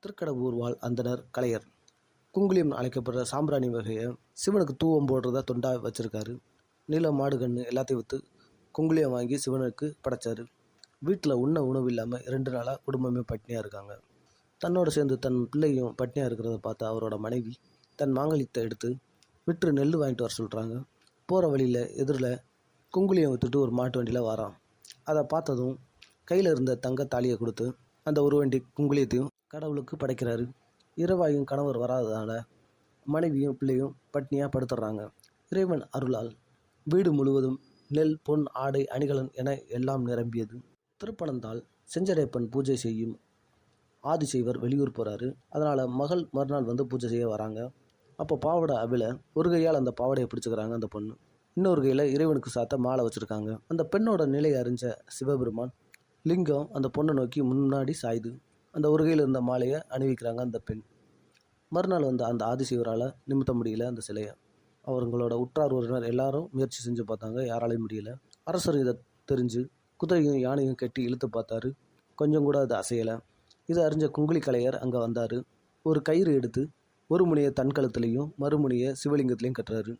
திருக்கடவூர் வாழ் அந்தனர் கலையர் குங்குளியம் அழைக்கப்படுற சாம்பிராணி வகையை சிவனுக்கு தூவம் போடுறதா தொண்டா வச்சுருக்காரு. நிலம், மாடு, கன்று எல்லாத்தையும் விற்று குங்குளியம் வாங்கி சிவனுக்கு படைச்சாரு. வீட்டில் உண்ண உணவு இல்லாமல் 2 நாளாக குடும்பமே பட்னியாக இருக்காங்க. தன்னோடு சேர்ந்து தன் பிள்ளையும் பட்னியாக இருக்கிறத பார்த்து அவரோட மனைவி தன் மாங்கல்யத்தை எடுத்து விற்று நெல் வாங்கிட்டு வர சொல்கிறாங்க. போகிற வழியில் எதிரில் குங்குளியம் விற்றுட்டு ஒரு மாட்டு வண்டியில் வரான். அதை பார்த்ததும் கையில் இருந்த தங்க தாலியை கொடுத்து அந்த ஒரு வண்டி குங்குளியத்தையும் கடவுளுக்கு படைக்கிறாரு. இரவாயும் கணவர் வராததால் மனைவியும் பிள்ளையும் பட்னியாக படுத்துடுறாங்க. இறைவன் அருளால் வீடு முழுவதும் நெல், பொன், ஆடை, அணிகலன் என எல்லாம் நிரம்பியது. திருப்பனந்தாள் செஞ்சடையப்பன் பூஜை செய்யும் ஆதிசைவர் வெளியூர் போகிறாரு. அதனால் மகள் மறுநாள் வந்து பூஜை செய்ய வராங்க. அப்போ பாவடை அவில ஒரு கையால் அந்த பாவடையை பிடிச்சிக்கிறாங்க அந்த பொண்ணு. இன்னொரு கையில் இறைவனுக்கு சாத்த மாலை வச்சுருக்காங்க. அந்த பெண்ணோட நிலை அறிஞ்ச சிவபெருமான் லிங்கம் அந்த பொண்ணை நோக்கி முன்னாடி சாயுது. அந்த ஒரு கையில் இருந்த மாலையை அணிவிக்கிறாங்க அந்த பெண். மறுநாள் வந்து அந்த ஆதிசிவரால் நிமித்த முடியல அந்த சிலையை. அவங்களோட உற்றார் உறவினர் எல்லாரும் முயற்சி செஞ்சு பார்த்தாங்க, யாராலையும் முடியல. அரசர் இதை தெரிஞ்சு குதிரையும் யானையும் கட்டி இழுத்து பார்த்தாரு. கொஞ்சம் கூட அது அசையலை. இதை அறிஞ்ச குங்குளி கலையர் அங்கே வந்தார். ஒரு கயிறு எடுத்து ஒரு முனையை தன் கழுத்துலையும் மறுமுனையை சிவலிங்கத்திலையும் கட்டுறாரு.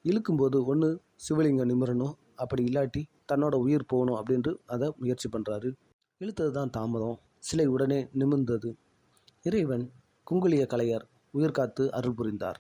இழுக்கும்போது ஒன்று சிவலிங்கம் நிமிரணும், அப்படி இல்லாட்டி தன்னோட உயிர் போகணும் அப்படின்ட்டு அதை முயற்சி பண்ணுறாரு. இழுத்தது தான் தாமதம். சிலை உடனே நிமிர்ந்தது. இறைவன் குங்குளிய கலையர் உயிர் காத்து அருள் புரிந்தார்.